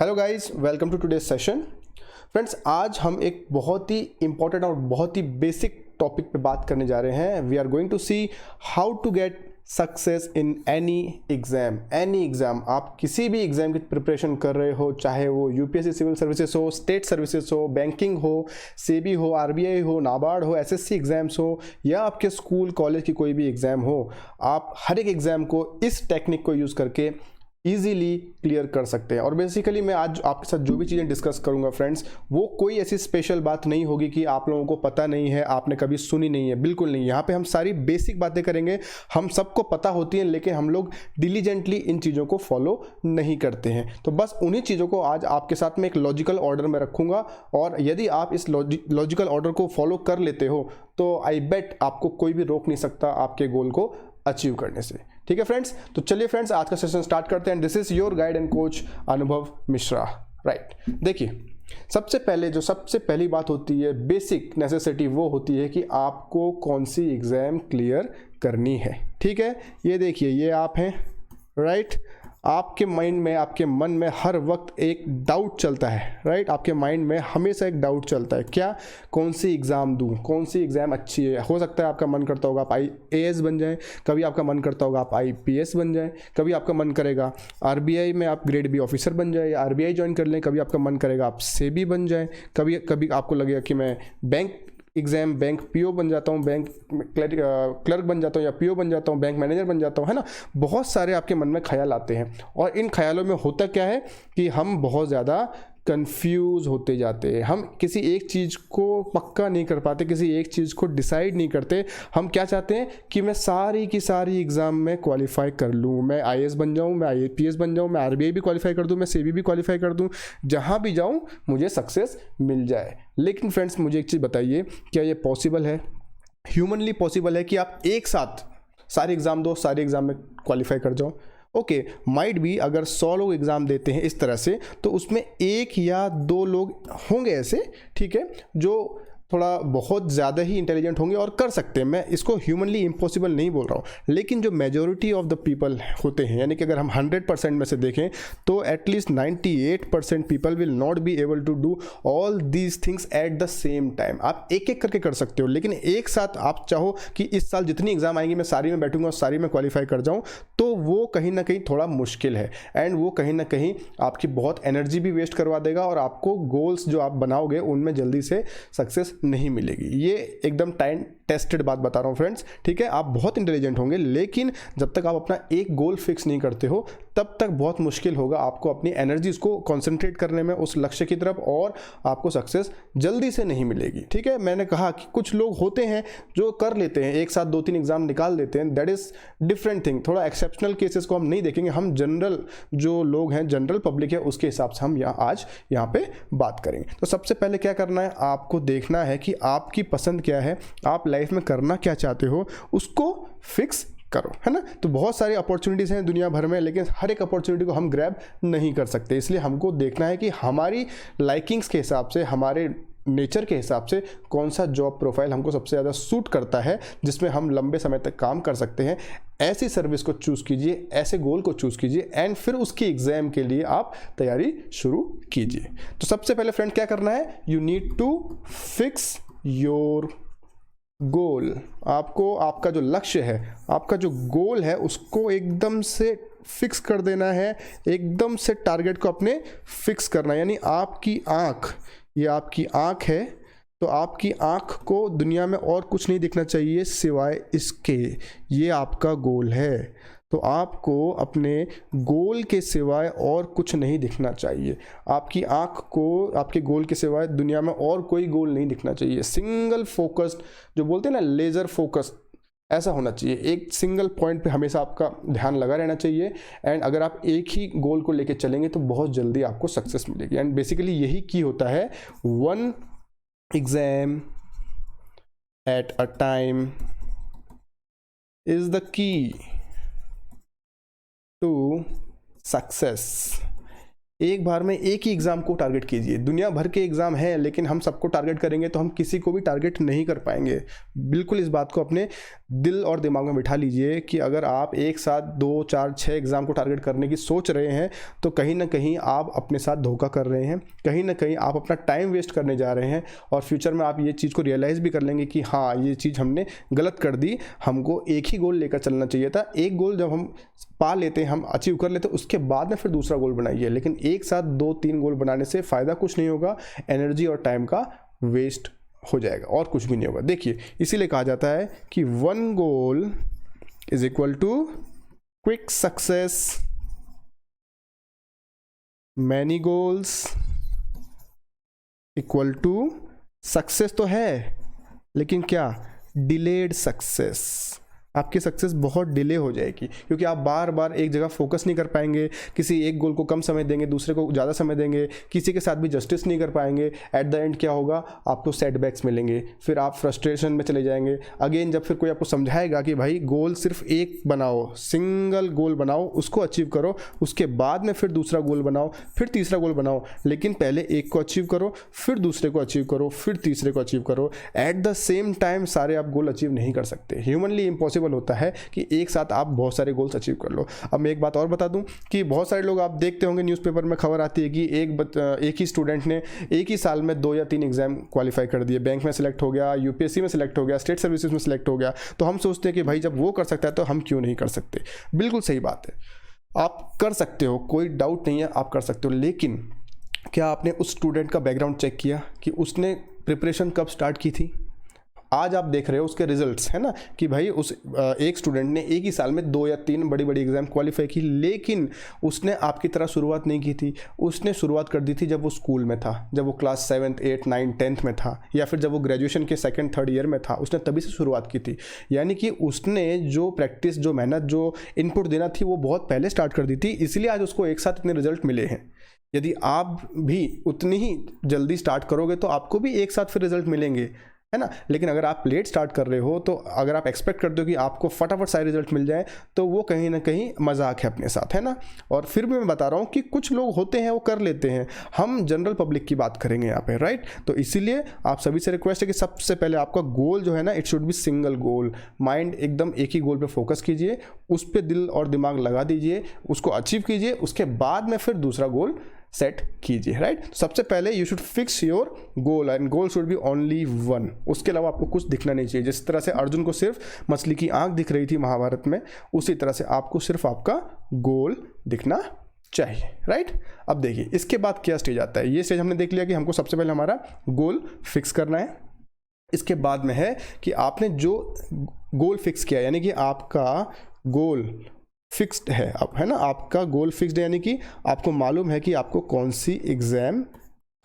Hello guys, welcome to today's session. Friends, आज हम एक बहुत ही इंपॉर्टेंट और बहुत ही बेसिक टॉपिक पे बात करने जा रहे हैं। We are going to see how to get success in any exam. आप किसी भी एग्जाम की प्रिपरेशन कर रहे हो, चाहे वो यूपीएससी सिविल सर्विसेज हो, स्टेट सर्विसेज हो, बैंकिंग हो, सेबी हो, आरबीआई हो, नाबार्ड हो, एसएससी एग्जाम्स हो, या आपके स्कूल कॉलेज की कोई भी एग्जाम हो, आप हर एक एग्जाम को इस टेक्निक को यूज़ करके ईजीली क्लियर कर सकते हैं। और बेसिकली मैं आज आपके साथ जो भी चीज़ें डिस्कस करूंगा फ्रेंड्स, वो कोई ऐसी स्पेशल बात नहीं होगी कि आप लोगों को पता नहीं है, आपने कभी सुनी नहीं है, बिल्कुल नहीं। यहाँ पे हम सारी बेसिक बातें करेंगे, हम सबको पता होती हैं, लेकिन हम लोग डिलीजेंटली इन चीज़ों को फॉलो नहीं करते हैं। तो बस उन्हीं चीज़ों को आज आपके साथ में एक लॉजिकल ऑर्डर में रखूंगा, और यदि आप इस लॉजिकल ऑर्डर को फॉलो कर लेते हो तो आई बेट आपको कोई भी रोक नहीं सकता आपके गोल को अचीव करने से। ठीक है फ्रेंड्स, तो चलिए फ्रेंड्स, आज का सेशन स्टार्ट करते हैं। This is your guide and coach अनुभव मिश्रा। राइट, देखिए, सबसे पहली बात होती है, बेसिक नेसेसिटी, वो होती है कि आपको कौन सी एग्जाम क्लियर करनी है। ठीक है, ये देखिए, ये आप हैं। राइट, आपके माइंड में, आपके मन में हर वक्त एक डाउट चलता है। राइट, आपके माइंड में हमेशा एक डाउट चलता है, क्या, कौन सी एग्ज़ाम दूं, कौन सी एग्ज़ाम अच्छी है। हो सकता है आपका मन करता होगा आप IAS बन जाएं, कभी आपका मन करता होगा आप IPS बन जाएं, कभी आपका मन करेगा RBI में आप ग्रेड B ऑफिसर बन जाए या RBI ज्वाइन कर लें, कभी आपका मन करेगा आप सेबी बन जाएं, कभी आपको लगेगा कि मैं बैंक PO बन जाता हूँ, बैंक क्लर्क बन जाता हूँ, या PO बन जाता हूँ, बैंक मैनेजर बन जाता हूँ, है ना। बहुत सारे आपके मन में ख्याल आते हैं, और इन ख्यालों में होता क्या है कि हम बहुत ज़्यादा कंफ्यूज होते जाते हैं। हम किसी एक चीज़ को पक्का नहीं कर पाते, किसी एक चीज़ को डिसाइड नहीं करते। हम क्या चाहते हैं कि मैं सारी की सारी एग्ज़ाम में क्वालिफाई कर लूँ, मैं IAS बन जाऊँ, मैं IPS बन जाऊँ, मैं RBI भी क्वालिफाई कर दूँ, मैं सेबी भी क्वालिफाई कर दूँ, जहाँ भी जाऊँ मुझे सक्सेस मिल जाए। लेकिन फ्रेंड्स, मुझे एक चीज़ बताइए, क्या ये पॉसिबल है? ह्यूमनली पॉसिबल है कि आप एक साथ सारे एग्ज़ाम दो, सारे एग्ज़ाम में क्वालिफाई कर जाओ? ओके, माइट भी अगर 100 लोग एग्ज़ाम देते हैं इस तरह से, तो उसमें 1 या 2 लोग होंगे ऐसे, ठीक है, जो थोड़ा बहुत ज़्यादा ही इंटेलिजेंट होंगे और कर सकते हैं। मैं इसको ह्यूमनली इम्पॉसिबल नहीं बोल रहा हूँ, लेकिन जो मेजॉरिटी ऑफ द पीपल होते हैं, यानी कि अगर हम 100% में से देखें तो at least 98% people will not be able to do all these things at the same time. आप एक एक करके कर सकते हो, लेकिन एक साथ आप चाहो कि इस साल जितनी एग्जाम आएंगी मैं सारी में बैठूंगा और सारी में क्वालिफाई कर जाऊँ, तो वो कहीं ना कहीं थोड़ा मुश्किल है, एंड वो कहीं ना कहीं आपकी बहुत एनर्जी भी वेस्ट करवा देगा, और आपको गोल्स जो आप बनाओगे उनमें जल्दी से सक्सेस नहीं मिलेगी। ये एकदम टाइम टेस्टेड बात बता रहा हूँ फ्रेंड्स। ठीक है, आप बहुत इंटेलिजेंट होंगे, लेकिन जब तक आप अपना एक गोल फिक्स नहीं करते हो, तब तक बहुत मुश्किल होगा आपको अपनी एनर्जीज को कंसंट्रेट करने में उस लक्ष्य की तरफ, और आपको सक्सेस जल्दी से नहीं मिलेगी। ठीक है, मैंने कहा कि कुछ लोग होते हैं जो कर लेते हैं, एक साथ 2-3 एग्जाम निकाल देते हैं, दैट इज डिफरेंट थिंग। थोड़ा एक्सेप्शनल केसेस को हम नहीं देखेंगे, हम जनरल जो लोग हैं, जनरल पब्लिक है, उसके हिसाब से हम आज यहाँ पे बात करेंगे। तो सबसे पहले क्या करना है, आपको देखना है कि आपकी पसंद क्या है, आप लाइफ में करना क्या चाहते हो, उसको फिक्स करो, है ना। तो बहुत सारी अपॉर्चुनिटीज़ हैं दुनिया भर में, लेकिन हर एक अपॉर्चुनिटी को हम ग्रैब नहीं कर सकते। इसलिए हमको देखना है कि हमारी लाइकिंग्स के हिसाब से, हमारे नेचर के हिसाब से कौन सा जॉब प्रोफाइल हमको सबसे ज़्यादा सूट करता है, जिसमें हम लंबे समय तक काम कर सकते हैं। ऐसी सर्विस को चूज़ कीजिए, ऐसे गोल को चूज़ कीजिए, एंड फिर उसकी एग्जाम के लिए आप तैयारी शुरू कीजिए। तो सबसे पहले फ्रेंड क्या करना है, you need to fix your goal. आपको आपका जो लक्ष्य है, आपका जो गोल है, उसको एकदम से फिक्स कर देना है, एकदम से टारगेट को अपने फिक्स करना है। यानी आपकी आँख, ये आपकी आँख है, तो आपकी आँख को दुनिया में और कुछ नहीं दिखना चाहिए सिवाय इसके, ये आपका गोल है। तो आपको अपने गोल के सिवाय और कुछ नहीं दिखना चाहिए। आपकी आँख को आपके गोल के सिवाय दुनिया में और कोई गोल नहीं दिखना चाहिए। सिंगल फोकस्ड, जो बोलते हैं ना, लेज़र फोकस्ड, ऐसा होना चाहिए। एक सिंगल पॉइंट पे हमेशा आपका ध्यान लगा रहना चाहिए, एंड अगर आप एक ही गोल को लेके चलेंगे तो बहुत जल्दी आपको सक्सेस मिलेगी। एंड बेसिकली यही की होता है, one exam at a time is the key to success. एक बार में एक ही एग्ज़ाम को टारगेट कीजिए। दुनिया भर के एग्ज़ाम हैं, लेकिन हम सबको टारगेट करेंगे तो हम किसी को भी टारगेट नहीं कर पाएंगे। बिल्कुल इस बात को अपने दिल और दिमाग में बिठा लीजिए कि अगर आप एक साथ 2, 4, 6 एग्ज़ाम को टारगेट करने की सोच रहे हैं तो कहीं ना कहीं आप अपने साथ धोखा कर रहे हैं, कहीं ना कहीं आप अपना टाइम वेस्ट करने जा रहे हैं, और फ्यूचर में आप ये चीज़ को रियलाइज़ भी कर लेंगे कि हाँ, ये चीज़ हमने गलत कर दी। हमको एक ही गोल लेकर चलना चाहिए था। एक गोल जब हम पा लेते हैं, हम अचीव कर लेते हैं, उसके बाद में फिर दूसरा गोल बनाइए। लेकिन एक साथ 2-3 गोल बनाने से फ़ायदा कुछ नहीं होगा, एनर्जी और टाइम का वेस्ट हो जाएगा और कुछ भी नहीं होगा। देखिए, इसीलिए कहा जाता है कि 1 goal is equal to quick success, many goals equal to success तो है, लेकिन क्या, डिलेड सक्सेस। आपकी सक्सेस बहुत डिले हो जाएगी, क्योंकि आप बार बार एक जगह फोकस नहीं कर पाएंगे। किसी एक गोल को कम समय देंगे, दूसरे को ज़्यादा समय देंगे, किसी के साथ भी जस्टिस नहीं कर पाएंगे। एट द एंड क्या होगा, आपको सेटबैक्स मिलेंगे, फिर आप फ्रस्ट्रेशन में चले जाएंगे। अगेन जब फिर कोई आपको समझाएगा कि भाई गोल सिर्फ एक बनाओ, सिंगल गोल बनाओ, उसको अचीव करो, उसके बाद में फिर दूसरा गोल बनाओ, फिर तीसरा गोल बनाओ, लेकिन पहले एक को अचीव करो, फिर दूसरे को अचीव करो, फिर तीसरे को अचीव करो। एट द सेम टाइम सारे आप गोल अचीव नहीं कर सकते। ह्यूमनली इम्पॉसिबल होता है कि एक साथ आप बहुत सारे गोल्स अचीव कर लो। अब मैं एक बात और बता दूं कि बहुत सारे लोग, आप देखते होंगे न्यूज़पेपर में खबर आती है कि एक ही स्टूडेंट ने एक ही साल में 2 या 3 एग्जाम क्वालिफाई कर दिए। बैंक में सिलेक्ट हो गया, यूपीएससी में सिलेक्ट हो गया, स्टेट सर्विसेज में सिलेक्ट हो गया। तो हम सोचते हैं कि भाई जब वो कर सकता है तो हम क्यों नहीं कर सकते। बिल्कुल सही बात है, आप कर सकते हो, कोई डाउट नहीं है, आप कर सकते हो। लेकिन क्या आपने उस स्टूडेंट का बैकग्राउंड चेक किया कि उसने प्रिपरेशन कब स्टार्ट की थी? आज आप देख रहे हो उसके रिजल्ट्स, है ना, कि भाई उस एक स्टूडेंट ने एक ही साल में 2 या 3 बड़ी बड़ी एग्जाम क्वालिफाई की, लेकिन उसने आपकी तरह शुरुआत नहीं की थी। उसने शुरुआत कर दी थी जब वो स्कूल में था, जब वो क्लास 7, 8, 9, 10th में था, या फिर जब वो ग्रेजुएशन के 2nd, 3rd ईयर में था, उसने तभी से शुरुआत की थी। यानी कि उसने जो प्रैक्टिस, जो मेहनत, जो इनपुट देना थी, वो बहुत पहले स्टार्ट कर दी थी। इसलिए आज उसको एक साथ इतने रिजल्ट मिले हैं। यदि आप भी उतनी ही जल्दी स्टार्ट करोगे तो आपको भी एक साथ फिर रिजल्ट मिलेंगे, है ना। लेकिन अगर आप लेट स्टार्ट कर रहे हो, तो अगर आप एक्सपेक्ट करते हो कि आपको फटाफट सारे रिजल्ट मिल जाए, तो वो कहीं ना कहीं मजाक है अपने साथ, है ना। और फिर भी मैं बता रहा हूँ कि कुछ लोग होते हैं वो कर लेते हैं। हम जनरल पब्लिक की बात करेंगे यहाँ पे, राइट। तो इसीलिए आप सभी से रिक्वेस्ट है कि सबसे पहले आपका गोल जो है ना, it should be single goal. Mind एकदम एक ही गोल पे फोकस कीजिए, उस पर दिल और दिमाग लगा दीजिए, उसको अचीव कीजिए, उसके बाद में फिर दूसरा गोल सेट कीजिए, राइट। सबसे पहले you should fix your goal, and goal should be only 1। उसके अलावा आपको कुछ दिखना नहीं चाहिए। जिस तरह से अर्जुन को सिर्फ मछली की आंख दिख रही थी महाभारत में, उसी तरह से आपको सिर्फ आपका गोल दिखना चाहिए, राइट। अब देखिए इसके बाद क्या स्टेज आता है। ये स्टेज हमने देख लिया कि हमको सबसे पहले हमारा गोल फिक्स करना है। इसके बाद में है कि आपने जो गोल फिक्स किया, यानी कि आपका गोल फिक्स्ड है अब, है ना, आपका गोल फिक्स्ड है, यानी कि आपको मालूम है कि आपको कौन सी एग्जाम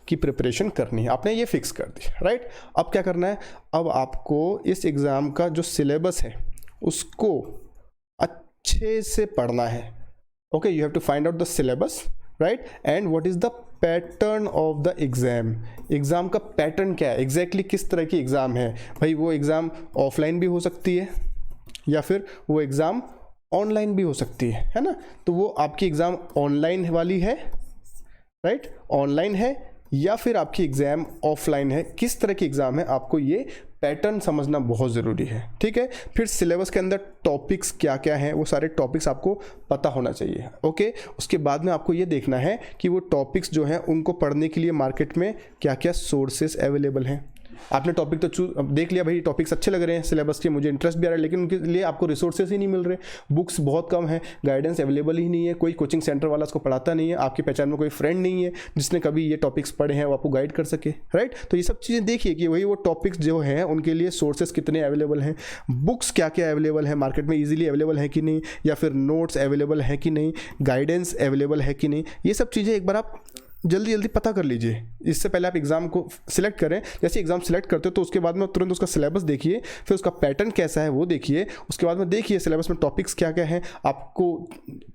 की प्रिपरेशन करनी है, आपने ये फिक्स कर दी, राइट। अब क्या करना है, अब आपको इस एग्ज़ाम का जो सिलेबस है उसको अच्छे से पढ़ना है। Okay, you have to find out the syllabus, right, and what is the pattern of the exam. Exam का पैटर्न क्या है, एग्जैक्टली किस तरह की एग्ज़ाम है। भाई वो एग्ज़ाम ऑफलाइन भी हो सकती है, या फिर वो एग्ज़ाम ऑनलाइन भी हो सकती है ना। तो वो आपकी एग्ज़ाम ऑनलाइन वाली है, राइट, ऑनलाइन है, या फिर आपकी एग्ज़ाम ऑफलाइन है। किस तरह की एग्ज़ाम है, आपको ये पैटर्न समझना बहुत ज़रूरी है, ठीक है। फिर सिलेबस के अंदर टॉपिक्स क्या क्या हैं, वो सारे टॉपिक्स आपको पता होना चाहिए, ओके। उसके बाद में आपको ये देखना है कि वो टॉपिक्स जो हैं उनको पढ़ने के लिए मार्केट में क्या क्या सोर्सेस अवेलेबल हैं। आपने टॉपिक तो देख लिया, भाई टॉपिक्स अच्छे लग रहे हैं सिलेबस के, मुझे इंटरेस्ट भी आ रहा है, लेकिन उनके लिए आपको रिसोर्सेज ही नहीं मिल रहे, बुक्स बहुत कम है, गाइडेंस अवेलेबल ही नहीं है, कोई कोचिंग सेंटर वाला उसको पढ़ाता नहीं है, आपकी पहचान में कोई फ्रेंड नहीं है जिसने कभी ये टॉपिक्स पढ़े हैं, वो आपको गाइड कर सके, राइट। तो ये सब चीज़ें देखिए कि वही वो टॉपिक्स जो हैं उनके लिए सोर्सेज कितने अवेलेबल हैं, बुक्स क्या क्या अवेलेबल है मार्केट में, ईजिली अवेलेबल है कि नहीं, या फिर नोट्स अवेलेबल है कि नहीं, गाइडेंस अवेलेबल है कि नहीं। ये सब चीज़ें एक बार आप जल्दी जल्दी पता कर लीजिए। इससे पहले आप एग्ज़ाम को सिलेक्ट करें, जैसे एग्ज़ाम सिलेक्ट करते हो तो उसके बाद में तुरंत उसका सिलेबस देखिए, फिर उसका पैटर्न कैसा है वो देखिए, उसके बाद में देखिए सिलेबस में टॉपिक्स क्या क्या हैं, आपको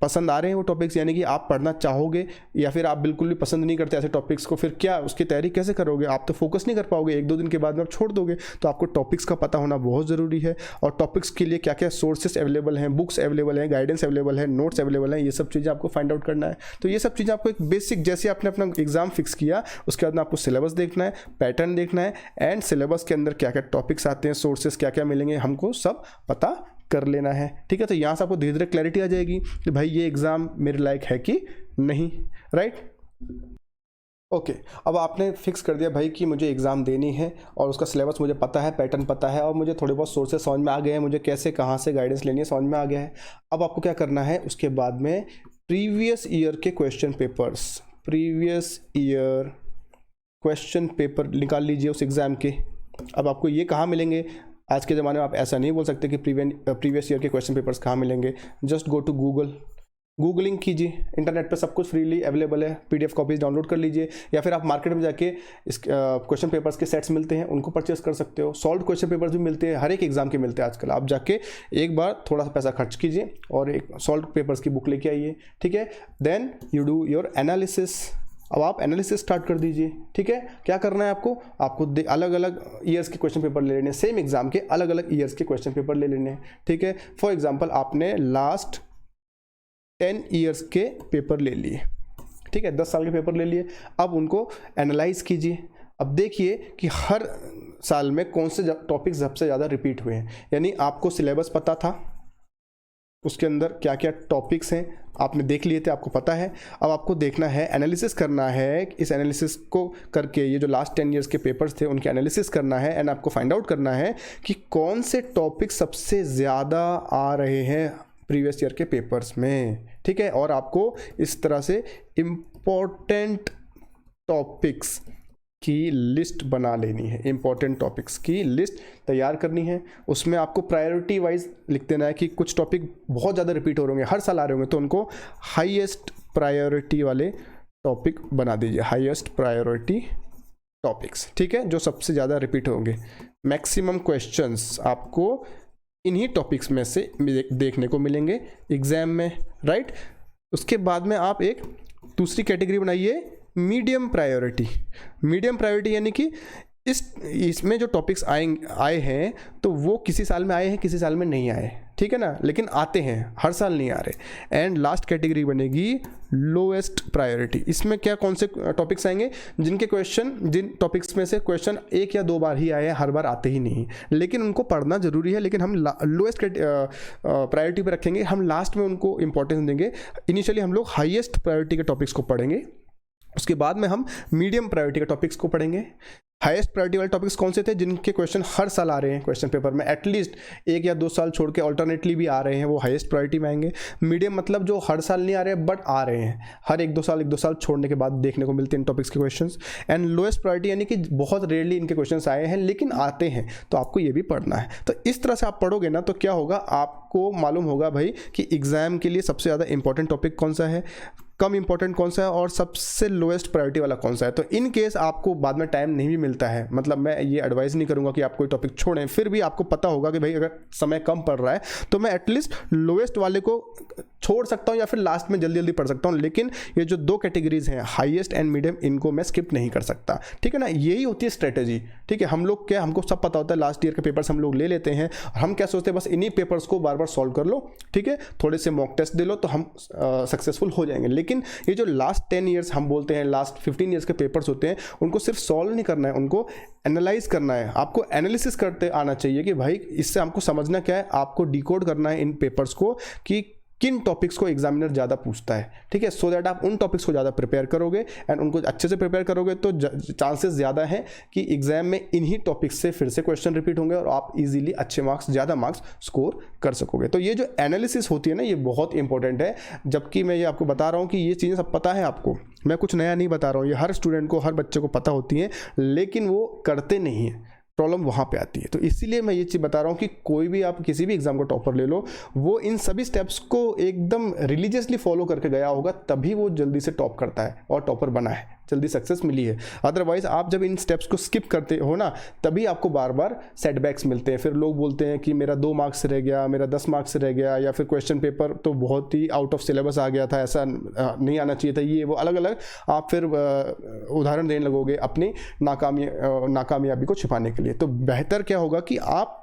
पसंद आ रहे हैं वो टॉपिक्स, यानी कि आप पढ़ना चाहोगे, या फिर आप बिल्कुल भी पसंद नहीं करते ऐसे टॉपिक्स को, फिर क्या उसकी तैयारी कैसे करोगे? आप तो फोकस नहीं कर पाओगे, 1-2 दिन के बाद में आप छोड़ दोगे। तो आपको टॉपिक्स का पता होना बहुत ज़रूरी है, और टॉपिक्स के लिए क्या क्या सोर्सेस अवेलेबल हैं, बुक्स अवेलेबल हैं, गाइडेंस अवेलेबल है, नोट्स अवेलेबल हैं, ये सब चीज़ें आपको फाइंड आउट करना है। तो ये सब चीज़ें आपको एक बेसिक, जैसे आपने अपना एग्जाम फिक्स किया उसके बाद में आपको सिलेबस देखना है, पैटर्न देखना है, एंड सिलेबस के अंदर क्या क्या टॉपिक्स आते हैं, सोर्सेस क्या क्या मिलेंगे, हमको सब पता कर लेना है। ठीक है, तो यहाँ से आपको धीरे धीरे क्लैरिटी आ जाएगी कि भाई ये एग्ज़ाम मेरे लायक है कि नहीं, राइट। ओके, अब आपने फिक्स कर दिया भाई कि मुझे एग्ज़ाम देनी है और उसका सिलेबस मुझे पता है, पैटर्न पता है, और मुझे थोड़े बहुत सोर्सेस समझ में आ गए हैं, मुझे कैसे कहाँ से गाइडेंस लेनी है समझ में आ गया है। अब आपको क्या करना है, उसके बाद में प्रीवियस ईयर के question papers, previous year question paper निकाल लीजिए उस एग्ज़ाम के। अब आपको ये कहाँ मिलेंगे? आज के ज़माने में आप ऐसा नहीं बोल सकते कि प्रीवियस ईयर के क्वेश्चन पेपर्स कहाँ मिलेंगे। जस्ट गो टू गूगलिंग कीजिए, इंटरनेट पे सब कुछ फ्रीली अवेलेबल है, PDF कॉपीज डाउनलोड कर लीजिए, या फिर आप मार्केट में जाके इस क्वेश्चन पेपर्स के सेट्स मिलते हैं उनको परचेस कर सकते हो। सॉल्व क्वेश्चन पेपर्स भी मिलते हैं, हर एक एग्जाम के मिलते हैं आजकल। आप जाके एक बार थोड़ा सा पैसा खर्च कीजिए और एक सॉल्व पेपर्स की बुक लेके आइए, ठीक है। Then you do your analysis. अब आप एनालिसिस स्टार्ट कर दीजिए, ठीक है। क्या करना है आपको अलग अलग ईयर्स के क्वेश्चन पेपर ले लेने हैं, सेम एग्जाम के अलग अलग ईयर्स के क्वेश्चन पेपर ले लेने हैं, ठीक है। फॉर एग्जाम्पल आपने लास्ट 10 ईयर्स के पेपर ले लिए, ठीक है, 10 साल के पेपर ले लिए। अब उनको एनालाइज कीजिए। अब देखिए कि हर साल में कौन से टॉपिक सबसे ज़्यादा रिपीट हुए हैं, यानी आपको सिलेबस पता था, उसके अंदर क्या क्या टॉपिक्स हैं आपने देख लिए थे, आपको पता है। अब आपको देखना है, एनालिसिस करना है। इस एनालिसिस को करके ये जो लास्ट 10 ईयर्स के पेपर्स थे उनके एनालिसिस करना है, एंड आपको फाइंड आउट करना है कि कौन से टॉपिक सबसे ज़्यादा आ रहे हैं प्रीवियस ईयर के पेपर्स में, ठीक है। और आपको इस तरह से इम्पोर्टेंट टॉपिक्स की लिस्ट बना लेनी है, इंपॉर्टेंट टॉपिक्स की लिस्ट तैयार करनी है। उसमें आपको प्रायोरिटी वाइज लिख देना है कि कुछ टॉपिक बहुत ज़्यादा रिपीट हो रहे होंगे, हर साल आ रहे होंगे, तो उनको हाईएस्ट प्रायोरिटी वाले टॉपिक बना दीजिए, हाईएस्ट प्रायोरिटी टॉपिक्स, ठीक है, जो सबसे ज़्यादा रिपीट होंगे। मैक्सिमम क्वेश्चंस आपको इन्हीं टॉपिक्स में से देखने को मिलेंगे एग्जाम में, राइट। उसके बाद में आप एक दूसरी कैटेगरी बनाइए, मीडियम प्रायोरिटी। मीडियम प्रायोरिटी यानी कि इसमें जो टॉपिक्स आए हैं तो वो किसी साल में आए हैं, किसी साल में नहीं आए, ठीक है ना, लेकिन आते हैं, हर साल नहीं आ रहे। एंड लास्ट कैटेगरी बनेगी लोएस्ट प्रायोरिटी। इसमें क्या, कौन से टॉपिक्स आएंगे जिनके क्वेश्चन, जिन टॉपिक्स में से क्वेश्चन 1 या 2 बार ही आए हैं, हर बार आते ही नहीं, लेकिन उनको पढ़ना जरूरी है, लेकिन हम लोएस्ट प्रायोरिटी पर रखेंगे, हम लास्ट में उनको इंपॉर्टेंस देंगे। इनिशियली हम लोग हाईएस्ट प्रायोरिटी के टॉपिक्स को पढ़ेंगे, उसके बाद में हम मीडियम प्रायोरिटी के टॉपिक्स को पढ़ेंगे। हाईएस्ट प्रायोरिटी वाले टॉपिक्स कौन से थे, जिनके क्वेश्चन हर साल आ रहे हैं क्वेश्चन पेपर में, एटलीस्ट 1 या 2 साल छोड़ के अल्टरनेटली भी आ रहे हैं, वो हाईएस्ट प्रायोरिटी में आएंगे। मीडियम मतलब जो हर साल नहीं आ रहे बट आ रहे हैं, हर 1-2 साल छोड़ने के बाद देखने को मिलते हैं इन टॉपिक्स के क्वेश्चंस। एंड लोएस्ट प्रायोरिटी यानी कि बहुत रेयरली इनके क्वेश्चंस आए हैं लेकिन आते हैं, तो आपको ये भी पढ़ना है। तो इस तरह से आप पढ़ोगे ना तो क्या होगा, आपको मालूम होगा भाई कि एग्जाम के लिए सबसे ज़्यादा इंपॉर्टेंट टॉपिक कौन सा है, कम इंपॉर्टेंट कौन सा है, और सबसे लोएस्ट प्रायोरिटी वाला कौन सा है। तो इन केस आपको बाद में टाइम नहीं भी मिलता है, मतलब मैं ये एडवाइस नहीं करूंगा कि आप कोई टॉपिक छोड़ें, फिर भी आपको पता होगा कि भाई अगर समय कम पड़ रहा है तो मैं एटलीस्ट लोएस्ट वाले को छोड़ सकता हूं या फिर लास्ट में जल्दी जल्दी पढ़ सकता हूं, लेकिन ये जो 2 कैटेगरीज हैं हाईएस्ट एंड मीडियम, इनको मैं स्किप नहीं कर सकता, ठीक है ना। यही होती है स्ट्रेटेजी, ठीक है। हम लोग क्या, हमको सब पता होता है, लास्ट ईयर के पेपर्स हम लोग ले लेते हैं, हम क्या सोचते हैं बस इन्हीं पेपर्स को बार बार सॉल्व कर लो, ठीक है, थोड़े से मॉक टेस्ट दे लो तो हम सक्सेसफुल हो जाएंगे। लेकिन ये जो लास्ट 10 ईयर्स हम बोलते हैं, लास्ट 15 ईयर्स के पेपर्स होते हैं, उनको सिर्फ सॉल्व नहीं करना है, उनको एनालाइज करना है। आपको एनालिसिस करते आना चाहिए कि भाई इससे हमको समझना क्या है, आपको डिकोड करना है इन पेपर्स को कि किन टॉपिक्स को एग्जामिनर ज़्यादा पूछता है, ठीक है, सो दैट आप उन टॉपिक्स को ज़्यादा प्रिपेयर करोगे, एंड उनको अच्छे से प्रिपेयर करोगे तो चांसेस ज़्यादा है कि एग्जाम में इन्हीं टॉपिक्स से फिर से क्वेश्चन रिपीट होंगे और आप इजीली अच्छे मार्क्स, ज़्यादा मार्क्स स्कोर कर सकोगे। तो ये जो एनालिसिस होती है ना, ये बहुत इंपॉर्टेंट है। जबकि मैं ये आपको बता रहा हूँ कि ये चीज़ें सब पता है आपको, मैं कुछ नया नहीं बता रहा हूँ, ये हर स्टूडेंट को, हर बच्चे को पता होती है, लेकिन वो करते नहीं हैं, प्रॉब्लम वहाँ पे आती है। तो इसीलिए मैं ये चीज़ बता रहा हूँ कि कोई भी आप किसी भी एग्जाम को टॉपर ले लो, वो इन सभी स्टेप्स को एकदम रिलीजियसली फॉलो करके गया होगा, तभी वो जल्दी से टॉप करता है और टॉपर बना है। जल्दी सक्सेस मिली है। अदरवाइज आप जब इन स्टेप्स को स्किप करते हो ना, तभी आपको बार बार सेटबैक्स मिलते हैं। फिर लोग बोलते हैं कि मेरा 2 मार्क्स रह गया, मेरा 10 मार्क्स रह गया, या फिर क्वेश्चन पेपर तो बहुत ही आउट ऑफ सिलेबस आ गया था, ऐसा नहीं आना चाहिए था, ये वो अलग अलग आप फिर उदाहरण देने लगोगे अपनी नाकामयाबी को छिपाने के लिए। तो बेहतर क्या होगा कि आप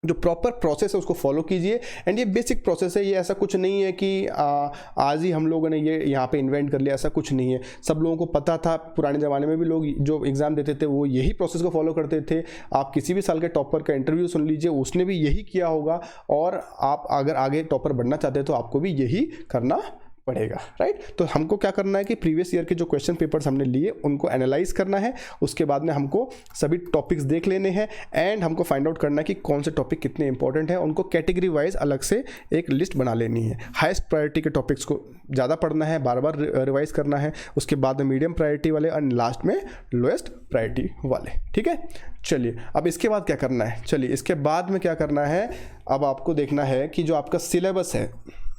जो प्रॉपर प्रोसेस है उसको फॉलो कीजिए। एंड ये बेसिक प्रोसेस है, ये ऐसा कुछ नहीं है कि आज ही हम लोगों ने ये यहाँ पे इन्वेंट कर लिया, ऐसा कुछ नहीं है। सब लोगों को पता था, पुराने ज़माने में भी लोग जो एग्ज़ाम देते थे वो यही प्रोसेस को फॉलो करते थे। आप किसी भी साल के टॉपर का इंटरव्यू सुन लीजिए, उसने भी यही किया होगा। और आप अगर आगे टॉपर बनना चाहते हैं तो आपको भी यही करना पड़ेगा, राइट। तो हमको क्या करना है कि प्रीवियस ईयर के जो क्वेश्चन पेपर्स हमने लिए उनको एनालाइज करना है, उसके बाद में हमको सभी टॉपिक्स देख लेने हैं एंड हमको फाइंड आउट करना है कि कौन से टॉपिक कितने इंपॉर्टेंट है, उनको कैटेगरी वाइज अलग से एक लिस्ट बना लेनी है। हाईएस्ट प्रायोरिटी के टॉपिक्स को ज़्यादा पढ़ना है, बार बार रिवाइज करना है, उसके बाद में मीडियम प्रायोरिटी वाले और लास्ट में लोएस्ट प्रायोरिटी वाले, ठीक है। चलिए अब इसके बाद क्या करना है, चलिए इसके बाद में क्या करना है, अब आपको देखना है कि जो आपका सिलेबस है,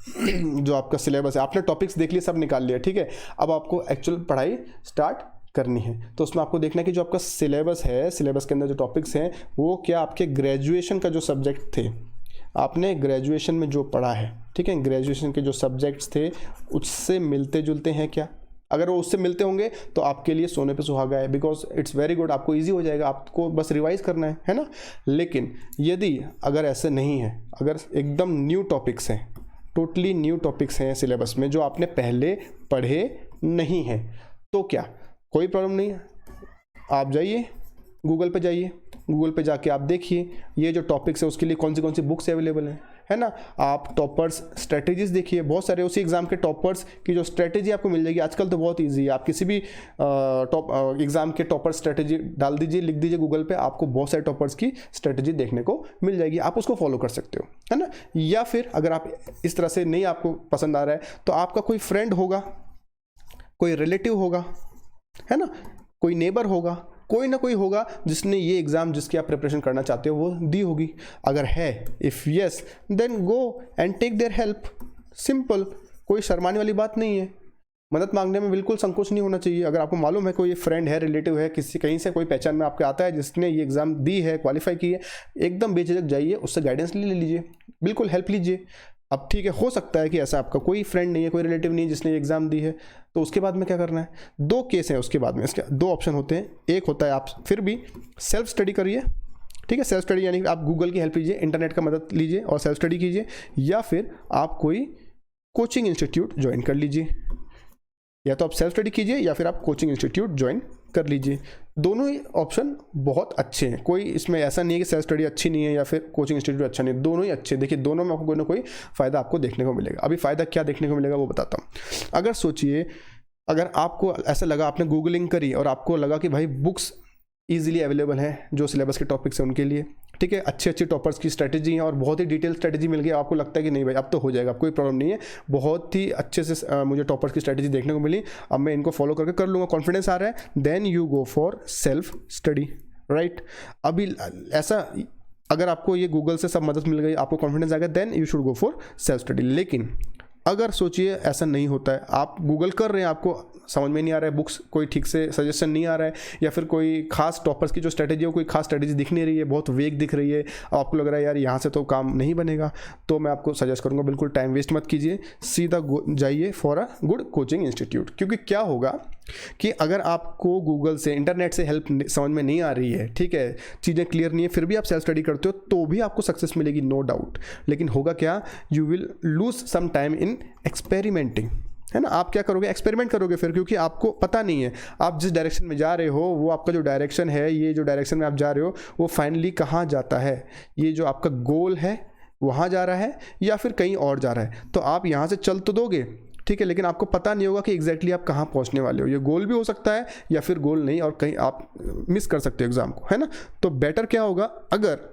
जो आपका सिलेबस है, आपने टॉपिक्स देख लिए, सब निकाल लिया, ठीक है। अब आपको एक्चुअल पढ़ाई स्टार्ट करनी है। तो उसमें आपको देखना है कि जो आपका सिलेबस है, सिलेबस के अंदर जो टॉपिक्स हैं वो क्या आपके ग्रेजुएशन का जो सब्जेक्ट थे, आपने ग्रेजुएशन में जो पढ़ा है, ठीक है, ग्रेजुएशन के जो सब्जेक्ट्स थे उससे मिलते जुलते हैं क्या। अगर वो उससे मिलते होंगे तो आपके लिए सोने पे सुहागा है, बिकॉज इट्स वेरी गुड, आपको इजी हो जाएगा, आपको बस रिवाइज करना है ना। लेकिन यदि अगर ऐसे नहीं है, अगर एकदम न्यू टॉपिक्स हैं, टोटली न्यू टॉपिक्स हैं सिलेबस में जो आपने पहले पढ़े नहीं हैं, तो क्या, कोई प्रॉब्लम नहीं है। आप जाइए गूगल पे, जाइए गूगल पे जाके आप देखिए ये जो टॉपिक्स है उसके लिए कौन सी बुक्स अवेलेबल हैं, है ना। आप टॉपर्स स्ट्रेटेजीज देखिए, बहुत सारे उसी एग्जाम के टॉपर्स की जो स्ट्रेटेजी आपको मिल जाएगी। आजकल तो बहुत इजी है, आप किसी भी टॉप एग्जाम के टॉपर स्ट्रेटेजी डाल दीजिए, लिख दीजिए गूगल पे, आपको बहुत सारे टॉपर्स की स्ट्रेटेजी देखने को मिल जाएगी, आप उसको फॉलो कर सकते हो, है ना। या फिर अगर आप इस तरह से नहीं आपको पसंद आ रहा है तो आपका कोई फ्रेंड होगा, कोई रिलेटिव होगा, है ना, कोई नेबर होगा, कोई ना कोई होगा जिसने ये एग्ज़ाम जिसकी आप प्रिपरेशन करना चाहते हो वो दी होगी। अगर है, if yes then go and take their help, simple, कोई शर्माने वाली बात नहीं है। मदद मांगने में बिल्कुल संकोच नहीं होना चाहिए। अगर आपको मालूम है कोई फ्रेंड है, रिलेटिव है, किसी कहीं से कोई पहचान में आपके आता है जिसने ये एग्ज़ाम दी है, क्वालिफाई की है, एकदम बेझिझक जाइए, उससे गाइडेंस ले लीजिए, बिल्कुल हेल्प लीजिए। अब ठीक है, हो सकता है कि ऐसा आपका कोई फ्रेंड नहीं है, कोई रिलेटिव नहीं है जिसने एग्ज़ाम दी है, तो उसके बाद में क्या करना है, 2 केस हैं उसके बाद में, इसके 2 ऑप्शन होते हैं। एक होता है आप फिर भी सेल्फ स्टडी करिए, ठीक है, सेल्फ स्टडी यानी आप गूगल की हेल्प लीजिए, इंटरनेट का मदद लीजिए और सेल्फ स्टडी कीजिए, या फिर आप कोई कोचिंग इंस्टीट्यूट ज्वाइन कर लीजिए। या तो आप सेल्फ स्टडी कीजिए या फिर आप कोचिंग इंस्टीट्यूट ज्वाइन कर लीजिए। दोनों ही ऑप्शन बहुत अच्छे हैं, कोई इसमें ऐसा नहीं है कि सेल्फ स्टडी अच्छी नहीं है या फिर कोचिंग इंस्टीट्यूट अच्छा नहीं है, दोनों ही अच्छे। देखिए दोनों में आपको कोई ना कोई फ़ायदा आपको देखने को मिलेगा। अभी फ़ायदा क्या देखने को मिलेगा वो बताता हूँ। अगर सोचिए, अगर आपको ऐसा लगा, आपने गूगलिंग करी और आपको लगा कि भाई बुक्स ईजिली अवेलेबल हैं जो सिलेबस के टॉपिक्स हैं उनके लिए, ठीक है, अच्छे टॉपर्स की स्ट्रेटेजी है और बहुत ही डिटेल स्ट्रेटेजी मिल गई, आपको लगता है कि नहीं भाई अब तो हो जाएगा, कोई प्रॉब्लम नहीं है, बहुत ही अच्छे से मुझे टॉपर्स की स्ट्रेटेजी देखने को मिली, अब मैं इनको फॉलो करके कर लूँगा, कॉन्फिडेंस आ रहा है, then you go for self study, right. अभी ऐसा अगर आपको ये गूगल से सब मदद मिल गई, आपको कॉन्फिडेंस आ गया, then you should go for self study. लेकिन अगर सोचिए ऐसा नहीं होता है, आप गूगल कर रहे हैं, आपको समझ में नहीं आ रहा है, बुक्स कोई ठीक से सजेशन नहीं आ रहा है, या फिर कोई खास टॉपर्स की जो स्ट्रेटेजी है कोई खास स्ट्रेटेजी दिख नहीं रही है, बहुत वेग दिख रही है, आपको लग रहा है यार यहाँ से तो काम नहीं बनेगा, तो मैं आपको सजेस्ट करूँगा बिल्कुल टाइम वेस्ट मत कीजिए, सीधा जाइए for a good coaching institute. क्योंकि क्या होगा कि अगर आपको गूगल से, इंटरनेट से हेल्प समझ में नहीं आ रही है, ठीक है, चीज़ें क्लियर नहीं है, फिर भी आप सेल्फ स्टडी करते हो तो भी आपको सक्सेस मिलेगी, नो डाउट। लेकिन होगा क्या, you will lose some time in experimenting, है ना। आप क्या करोगे, एक्सपेरिमेंट करोगे फिर, क्योंकि आपको पता नहीं है आप जिस डायरेक्शन में जा रहे हो वो आपका जो डायरेक्शन है, ये जो डायरेक्शन में आप जा रहे हो वो फाइनली कहाँ जाता है, ये जो आपका गोल है वहाँ जा रहा है या फिर कहीं और जा रहा है। तो आप यहाँ से चल तो दोगे, ठीक है, लेकिन आपको पता नहीं होगा कि एग्जैक्टली आप कहाँ पहुँचने वाले हो, ये गोल भी हो सकता है या फिर गोल नहीं, और कहीं आप मिस कर सकते हो एग्ज़ाम को, है ना। तो बेटर क्या होगा, अगर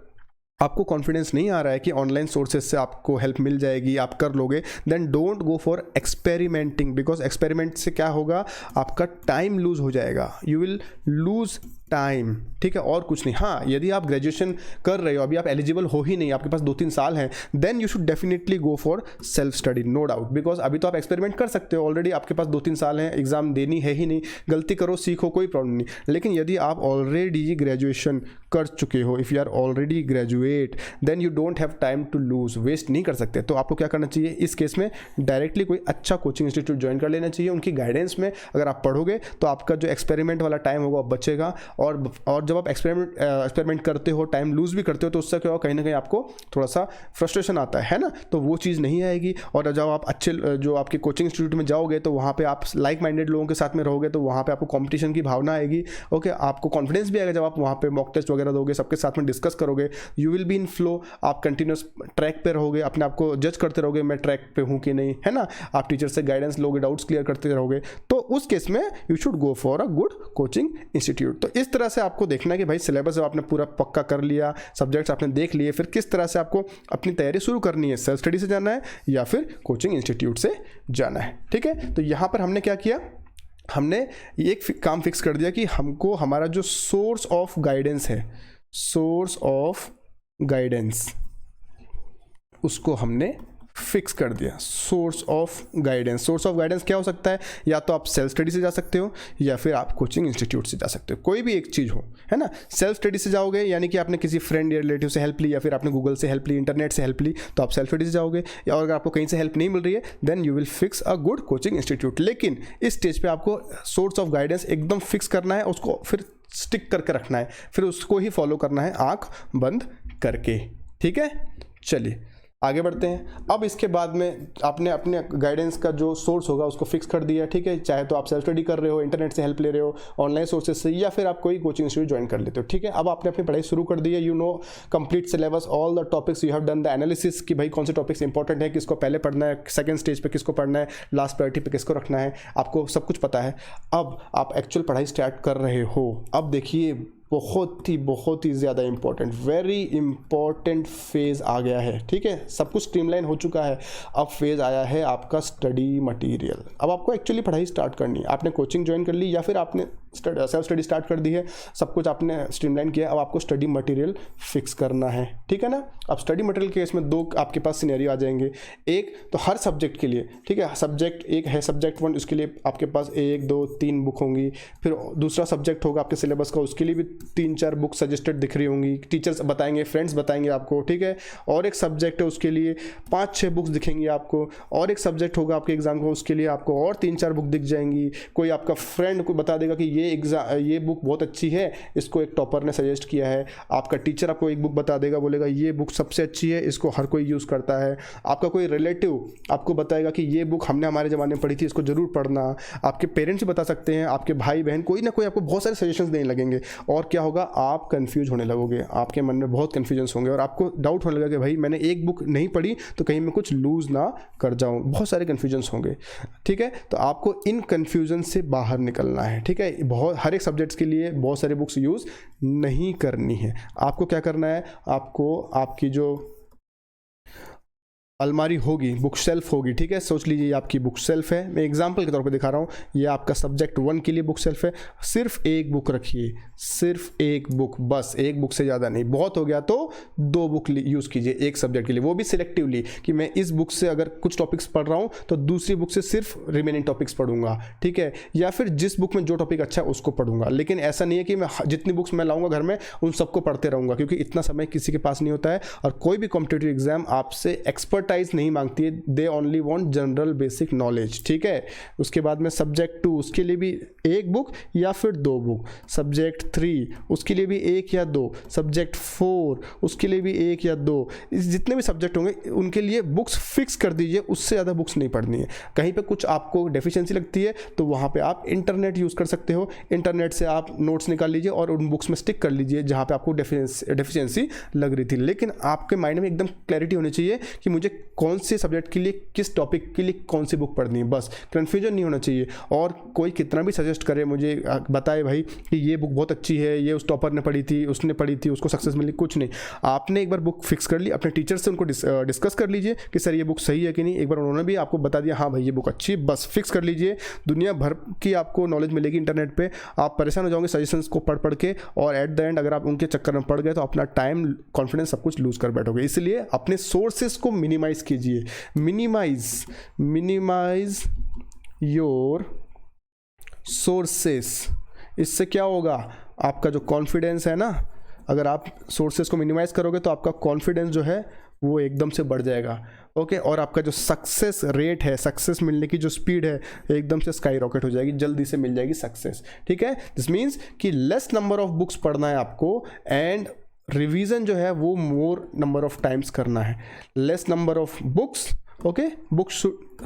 आपको कॉन्फिडेंस नहीं आ रहा है कि ऑनलाइन सोर्सेज से आपको हेल्प मिल जाएगी, आप कर लोगे, then don't go for experimenting, because experiment से क्या होगा, आपका टाइम लूज हो जाएगा, यू विल लूज टाइम, ठीक है, और कुछ नहीं। हाँ, यदि आप ग्रेजुएशन कर रहे हो, अभी आप एलिजिबल हो ही नहीं, आपके पास 2-3 साल हैं, then you should definitely go for self study, no doubt, because अभी तो आप एक्सपेरिमेंट कर सकते हो, ऑलरेडी आपके पास 2-3 साल हैं, एग्जाम देनी है ही नहीं, गलती करो सीखो, कोई प्रॉब्लम नहीं। लेकिन यदि आप ऑलरेडी ग्रेजुएशन कर चुके हो, if you are already graduate, then you don't have time to lose, waste नहीं कर सकते। तो आपको क्या करना चाहिए इस केस में, डायरेक्टली कोई अच्छा कोचिंग इंस्टीट्यूट ज्वाइन कर लेना चाहिए, उनकी गाइडेंस में अगर आप पढ़ोगे तो आपका जो एक्सपेरिमेंट वाला टाइम होगा बचेगा, और जब आप एक्सपेरिमेंट करते हो, टाइम लूज भी करते हो, तो उससे क्या होगा, कहीं ना कहीं आपको थोड़ा सा फ्रस्ट्रेशन आता है ना, तो वो चीज़ नहीं आएगी। और जब आप अच्छे जो आपके कोचिंग इंस्टीट्यूट में जाओगे तो वहाँ पे आप लाइक माइंडेड लोगों के साथ में रहोगे, तो वहाँ पे आपको कंपटीशन की भावना आएगी, ओके, आपको कॉन्फिडेंस भी आएगा जब आप वहाँ पे मॉक टेस्ट वगैरह दोगे, सबके साथ में डिस्कस करोगे, you will be in flow, आप कंटिन्यूस ट्रैक पे रहोगे, अपने आप को जज करते रहोगे, मैं ट्रैक पे हूँ कि नहीं, है ना, आप टीचर से गाइडेंस लोगे, डाउट्स क्लियर करते रहोगे, तो उस केस में you should go for a good coaching institute. तो इस तरह से आपको देखना है कि भाई सिलेबस जब आपने पूरा पक्का कर लिया, सब्जेक्ट्स आपने देख लिए, फिर किस तरह से आपको अपनी तैयारी शुरू करनी है, सेल्फ स्टडी से जाना है या फिर कोचिंग इंस्टीट्यूट से जाना है, ठीक है। तो यहाँ पर हमने क्या किया, हमने एक काम फिक्स कर दिया कि हमको हमारा जो सोर्स ऑफ गाइडेंस है, सोर्स ऑफ गाइडेंस, उसको हमने फिक्स कर दिया। Source of guidance, source of guidance क्या हो सकता है, या तो आप सेल्फ स्टडी से जा सकते हो या फिर आप कोचिंग इंस्टीट्यूट से जा सकते हो, कोई भी एक चीज़ हो, है ना। सेल्फ स्टडी से जाओगे यानी कि आपने किसी फ्रेंड या रिलेटिव से हेल्प ली, या फिर आपने गूगल से हेल्प ली, इंटरनेट से हेल्प ली, तो आप सेल्फ स्टडी से जाओगे। या अगर आपको कहीं से हेल्प नहीं मिल रही है, then you will fix a good coaching institute. लेकिन इस स्टेज पर आपको सोर्स ऑफ गाइडेंस एकदम फिक्स करना है, उसको फिर स्टिक करके रखना है, फिर उसको ही फॉलो करना है आँख बंद करके, ठीक है। चलिए आगे बढ़ते हैं। अब इसके बाद में आपने अपने गाइडेंस का जो सोर्स होगा उसको फिक्स कर दिया, ठीक है, चाहे तो आप सेल्फ स्टडी कर रहे हो, इंटरनेट से हेल्प ले रहे हो, ऑनलाइन सोर्सेज से, या फिर आप कोई कोचिंग इंस्टीट्यूट ज्वाइन कर लेते हो, ठीक है। अब आपने अपनी पढ़ाई शुरू कर दी है, you know complete syllabus, all the topics, you have done the analysis कि भाई कौन से टॉपिक्स इंपॉर्टेंट है, किसको पहले पढ़ना है, सेकंड स्टेज पे किसको पढ़ना है, लास्ट प्रायोरिटी पे किसको रखना है, आपको सब कुछ पता है। अब आप एक्चुअल पढ़ाई स्टार्ट कर रहे हो। अब देखिए बहुत ही ज़्यादा इंपॉर्टेंट, वेरी इंपॉर्टेंट फेज़ आ गया है, ठीक है। सब कुछ स्ट्रीमलाइन हो चुका है, अब फेज़ आया है आपका स्टडी मटेरियल। अब आपको एक्चुअली पढ़ाई स्टार्ट करनी है, आपने कोचिंग ज्वाइन कर ली या फिर आपने सेल्फ स्टडी स्टार्ट कर दी है, सब कुछ आपने स्ट्रीमलाइन किया, अब आपको स्टडी मटेरियल फिक्स करना है, ठीक है ना। अब स्टडी मटेरियल के इसमें दो आपके पास सिनेरियो आ जाएंगे, एक तो हर सब्जेक्ट के लिए, ठीक है, सब्जेक्ट एक है सब्जेक्ट 1, उसके लिए आपके पास 1, 2, 3 बुक होंगी। फिर दूसरा सब्जेक्ट होगा आपके सिलेबस का, उसके लिए भी 3-4 बुक सजेस्टेड दिख रही होंगी, टीचर्स बताएंगे, फ्रेंड्स बताएंगे आपको, ठीक है। और एक सब्जेक्ट है उसके लिए 5-6 बुक्स दिखेंगी आपको, और एक सब्जेक्ट होगा आपके एग्जाम का, उसके लिए आपको और 3-4 बुक दिख जाएंगी। कोई आपका फ्रेंड को बता देगा कि ये बुक बहुत अच्छी है, इसको एक टॉपर ने सजेस्ट किया है। आपका टीचर आपको एक बुक बता देगा, बोलेगा ये बुक सबसे अच्छी है, इसको हर कोई यूज़ करता है। आपका कोई रिलेटिव आपको बताएगा कि ये बुक हमने हमारे ज़माने में पढ़ी थी, इसको ज़रूर पढ़ना। आपके पेरेंट्स भी बता सकते हैं, आपके भाई बहन, कोई ना कोई आपको बहुत सारे सजेशंस देने लगेंगे, और क्या होगा, आप कंफ्यूज होने लगोगे, आपके मन में बहुत कन्फ्यूजन्स होंगे, और आपको डाउट होने लगेगा कि भाई मैंने एक बुक नहीं पढ़ी तो कहीं मैं कुछ लूज़ ना कर जाऊँ, बहुत सारे कन्फ्यूजन्स होंगे, ठीक है। तो आपको इन कन्फ्यूजन से बाहर निकलना है, ठीक है। हर एक सब्जेक्ट्स के लिए बहुत सारे बुक्स यूज़ नहीं करनी है। आपको क्या करना है, आपको आपकी जो अलमारी होगी, बुक शेल्फ होगी, ठीक है, सोच लीजिए ये आपकी बुक शेल्फ है, मैं एग्जांपल के तौर पे दिखा रहा हूँ, ये आपका सब्जेक्ट 1 के लिए बुक शेल्फ है। सिर्फ एक बुक रखिए, सिर्फ एक बुक, बस एक बुक से ज़्यादा नहीं, बहुत हो गया तो 2 बुक यूज़ कीजिए एक सब्जेक्ट के लिए, वो भी सिलेक्टिवली, कि मैं इस बुक से अगर कुछ टॉपिक्स पढ़ रहा हूँ तो दूसरी बुक से सिर्फ रिमेनिंग टॉपिक्स पढ़ूंगा, ठीक है, या फिर जिस बुक में जो टॉपिक अच्छा है उसको पढ़ूंगा। लेकिन ऐसा नहीं है कि मैं जितनी बुक्स मैं लाऊंगा घर में उन सबको पढ़ते रहूँगा, क्योंकि इतना समय किसी के पास नहीं होता है, और कोई भी कॉम्पिटिटिव एग्जाम आपसे एक्सपर्ट नहीं मांगती है, they only want general basic knowledge, ठीक है। उसके बाद में सब्जेक्ट 2, उसके लिए भी एक बुक या फिर 2 बुक, सब्जेक्ट 3 उसके लिए भी 1 या 2, सब्जेक्ट 4 उसके लिए भी 1 या 2, जितने भी सब्जेक्ट होंगे उनके लिए बुक्स फिक्स कर दीजिए, उससे ज़्यादा बुक्स नहीं पढ़नी है। कहीं पे कुछ आपको डेफिशिएंसी लगती है तो वहाँ पे आप इंटरनेट यूज़ कर सकते हो, इंटरनेट से आप नोट्स निकाल लीजिए और उन बुक्स में स्टिक कर लीजिए जहाँ पे आपको डेफिशिएंसी लग रही थी। लेकिन आपके माइंड में एकदम क्लैरिटी होनी चाहिए कि मुझे कौन से सब्जेक्ट के लिए, किस टॉपिक के लिए कौन सी बुक पढ़नी है, बस कन्फ्यूजन नहीं होना चाहिए। और कोई कितना भी सजेस्ट सजेस्ट करे, मुझे बताए भाई कि ये बुक बहुत अच्छी है, ये उस टॉपर ने पढ़ी थी, उसने पढ़ी थी, उसको सक्सेस मिली, कुछ नहीं। आपने एक बार बुक फिक्स कर ली, अपने टीचर से उनको डिस्कस कर लीजिए कि सर ये बुक सही है कि नहीं। एक बार उन्होंने भी आपको बता दिया हाँ भाई ये बुक अच्छी है, बस फिक्स कर लीजिए। दुनिया भर की आपको नॉलेज मिलेगी इंटरनेट पे, आप परेशान हो जाओगे सजेशंस को पढ़ पढ़ के, और एट द एंड अगर आप उनके चक्कर में पड़ गए तो अपना टाइम, कॉन्फिडेंस सब कुछ लूज कर बैठोगे। इसलिए अपने सोर्सेस को मिनिमाइज कीजिए। Minimise your sources. इससे क्या होगा, आपका जो कॉन्फिडेंस है ना, अगर आप सोर्सेस को मिनिमाइज करोगे तो आपका कॉन्फिडेंस जो है वो एकदम से बढ़ जाएगा। ओके, और आपका जो सक्सेस रेट है, सक्सेस मिलने की जो स्पीड है, एकदम से स्काई रॉकेट हो जाएगी, जल्दी से मिल जाएगी सक्सेस। ठीक है, दिस मीन्स कि लेस नंबर ऑफ बुक्स पढ़ना है आपको, एंड रिवीजन जो है वो मोर नंबर ऑफ टाइम्स करना है। Less number of books, okay, books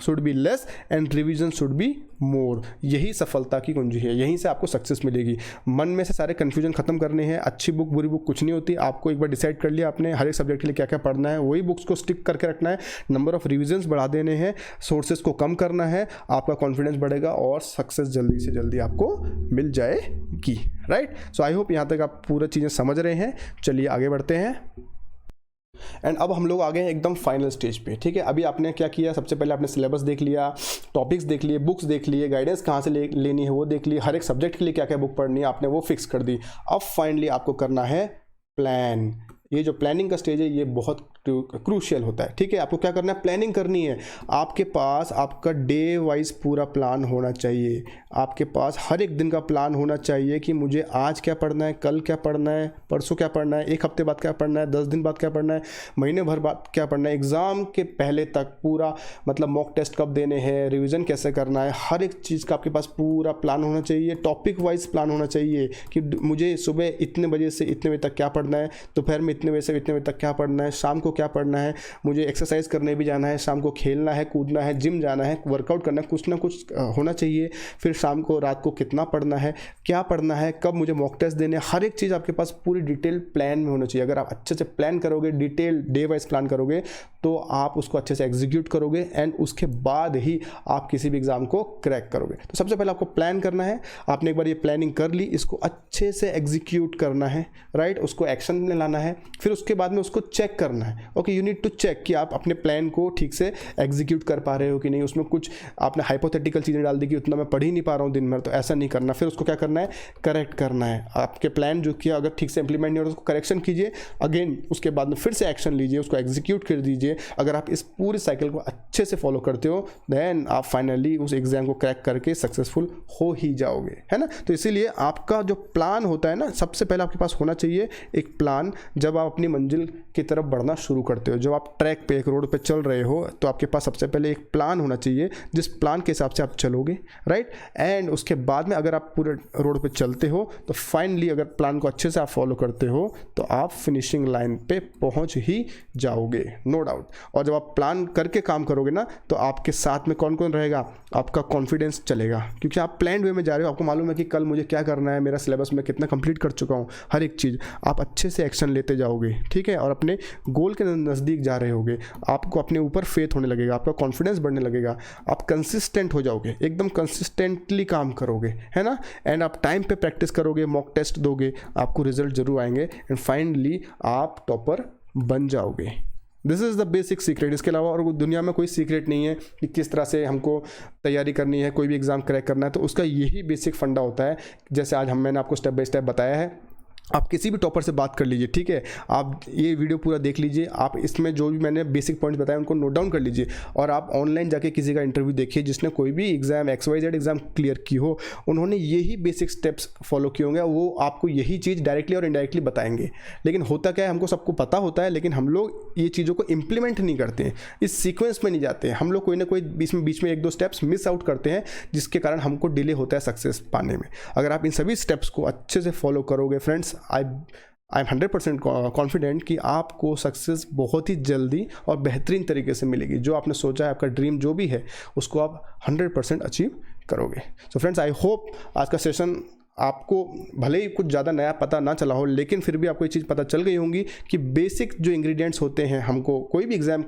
should be less and revision should be more. यही सफलता की कुंजी है, यहीं से आपको सक्सेस मिलेगी। मन में से सारे कन्फ्यूजन खत्म करने हैं। अच्छी बुक बुरी बुक कुछ नहीं होती, आपको एक बार डिसाइड कर लिया आपने हर एक सब्जेक्ट के लिए क्या क्या पढ़ना है, वही बुक्स को स्टिक करके रखना है। नंबर ऑफ रिविजन्स बढ़ा देने हैं, सोर्सेज को कम करना है, आपका कॉन्फिडेंस बढ़ेगा और सक्सेस जल्दी से जल्दी आपको मिल जाएगी। राइट, सो आई होप यहाँ तक आप पूरा चीज़ें समझ रहे हैं। चलिए आगे बढ़ते हैं। एंड अब हम लोग आ गए हैं एकदम फाइनल स्टेज पे। ठीक है, अभी आपने क्या किया, सबसे पहले आपने सिलेबस देख लिया, टॉपिक्स देख लिए, बुक्स देख लिए, गाइडेंस कहाँ से लेनी है वो देख ली, हर एक सब्जेक्ट के लिए क्या क्या बुक पढ़नी है आपने वो फिक्स कर दी। अब फाइनली आपको करना है प्लान। ये जो प्लानिंग का स्टेज है ये बहुत क्रूशियल होता है। ठीक है, आपको क्या करना है, प्लानिंग करनी है। आपके पास आपका डे वाइज पूरा प्लान होना चाहिए। आपके पास हर एक दिन का प्लान होना चाहिए कि मुझे आज क्या पढ़ना है, कल क्या पढ़ना है, परसों क्या पढ़ना है, एक हफ्ते बाद क्या पढ़ना है, 10 दिन बाद क्या पढ़ना है, महीने भर बाद क्या पढ़ना है, एग्ज़ाम के पहले तक पूरा, मतलब मॉक टेस्ट कब देने हैं, रिविज़न कैसे करना है, हर एक चीज़ का आपके पास पूरा प्लान होना चाहिए। टॉपिक वाइज प्लान होना चाहिए कि मुझे सुबह इतने बजे से इतने बजे तक क्या पढ़ना है, दोपहर में इतने बजे से इतने बजे तक क्या पढ़ना है, शाम को क्या पढ़ना है, मुझे एक्सरसाइज करने भी जाना है, शाम को खेलना है, कूदना है, जिम जाना है, वर्कआउट करना है, कुछ ना कुछ होना चाहिए। फिर शाम को, रात को कितना पढ़ना है, क्या पढ़ना है, कब मुझे मॉक टेस्ट देने, हर एक चीज़ आपके पास पूरी डिटेल प्लान में होना चाहिए। अगर आप अच्छे से प्लान करोगे, डिटेल डे वाइज प्लान करोगे, तो आप उसको अच्छे से एग्जीक्यूट करोगे एंड उसके बाद ही आप किसी भी एग्जाम को क्रैक करोगे। तो सबसे पहले आपको प्लान करना है। आपने एक बार ये प्लानिंग कर ली, इसको अच्छे से एग्जीक्यूट करना है, राइट, उसको एक्शन में लाना है। फिर उसके बाद में उसको चेक करना है। Okay, you need to check कि आप अपने प्लान को ठीक से एग्जीक्यूट कर पा रहे हो कि नहीं। उसमें कुछ आपने हाइपोथेटिकल चीज़ें डाल दी कि उतना मैं पढ़ ही नहीं पा रहा हूँ दिन भर, तो ऐसा नहीं करना। फिर उसको क्या करना है, करेक्ट करना है। आपके प्लान जो किया अगर ठीक से इंप्लीमेंट नहीं हो रहा उसको करेक्शन कीजिए, अगेन उसके बाद में फिर से एक्शन लीजिए, उसको एग्जीक्यूट कर दीजिए। अगर आप इस पूरी साइकिल को अच्छे से फॉलो करते हो, देन आप फाइनली उस एग्जाम को क्रैक करके सक्सेसफुल हो ही जाओगे, है ना। तो इसीलिए आपका जो प्लान होता है ना, सबसे पहले आपके पास होना चाहिए एक प्लान। जब आप अपनी मंजिल की तरफ बढ़ना शुरू करते हो, जब आप ट्रैक पे, एक रोड पे चल रहे हो, तो आपके पास सबसे पहले एक प्लान होना चाहिए, जिस प्लान के हिसाब से आप चलोगे, राइट। एंड उसके बाद में अगर आप पूरे रोड पे चलते हो तो फाइनली अगर प्लान को अच्छे से आप फॉलो करते हो तो आप फिनिशिंग लाइन पे पहुंच ही जाओगे, नो डाउट। और जब आप प्लान करके काम करोगे ना, तो आपके साथ में कौन कौन रहेगा, आपका कॉन्फिडेंस चलेगा, क्योंकि आप प्लान वे में जा रहे हो। आपको मालूम है कि कल मुझे क्या करना है, मेरा सिलेबस में कितना कंप्लीट कर चुका हूँ, हर एक चीज़ आप अच्छे से एक्शन लेते जाओगे, ठीक है। और अपने गोल के नज़दीक जा रहे होगे, आपको अपने ऊपर फेथ होने लगेगा, आपका कॉन्फिडेंस बढ़ने लगेगा, आप कंसिस्टेंट हो जाओगे, एकदम कंसिस्टेंटली काम करोगे, है ना। एंड आप टाइम पे प्रैक्टिस करोगे, मॉक टेस्ट दोगे, आपको रिजल्ट जरूर आएंगे एंड फाइनली आप टॉपर बन जाओगे। This is the basic secret. इसके अलावा और दुनिया में कोई सीक्रेट नहीं है कि किस तरह से हमको तैयारी करनी है, कोई भी एग्ज़ाम क्रैक करना है, तो उसका यही बेसिक फंडा होता है। जैसे आज मैंने आपको स्टेप बाय स्टेप बताया है। आप किसी भी टॉपर से बात कर लीजिए, ठीक है। आप ये वीडियो पूरा देख लीजिए, आप इसमें जो भी मैंने बेसिक पॉइंट्स बताए उनको नोट डाउन कर लीजिए, और आप ऑनलाइन जाके किसी का इंटरव्यू देखिए जिसने कोई भी एग्जाम XYZ एग्जाम क्लियर की हो, उन्होंने यही बेसिक स्टेप्स फॉलो किए होंगे, वो आपको यही चीज़ डायरेक्टली और इनडायरेक्टली बताएंगे। लेकिन होता क्या है, हमको सबको पता होता है, लेकिन हम लोग ये चीज़ों को इम्प्लीमेंट नहीं करते हैं, इस सीक्वेंस में नहीं जाते हैं। हम लोग कोई ना कोई बीच में 1-2 स्टेप्स मिस आउट करते हैं, जिसके कारण हमको डिले होता है सक्सेस पाने में। अगर आप इन सभी स्टेप्स को अच्छे से फॉलो करोगे फ्रेंड्स, आई एम 100% कॉन्फिडेंट कि आपको सक्सेस बहुत ही जल्दी और बेहतरीन तरीके से मिलेगी। जो आपने सोचा है, आपका ड्रीम जो भी है, उसको आप 100% अचीव करोगे। सो फ्रेंड्स, आई होप आज का सेशन आपको भले ही कुछ ज़्यादा नया पता ना चला हो, लेकिन फिर भी आपको ये चीज़ पता चल गई होंगी कि बेसिक जो इंग्रेडिएंट्स होते हैं, हमको कोई भी एग्ज़ाम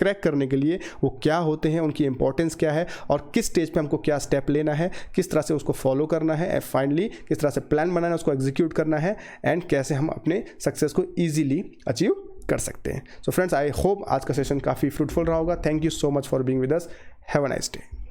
क्रैक करने के लिए वो क्या होते हैं, उनकी इंपॉर्टेंस क्या है और किस स्टेज पे हमको क्या स्टेप लेना है, किस तरह से उसको फॉलो करना है, एंड फाइनली किस तरह से प्लान बनाना है, उसको एग्जीक्यूट करना है, एंड कैसे हम अपने सक्सेस को ईजिली अचीव कर सकते हैं। सो फ्रेंड्स, आई होप आज का सेशन काफ़ी फ्रूटफुल रहा होगा। Thank you so much for being with us. Have a nice day.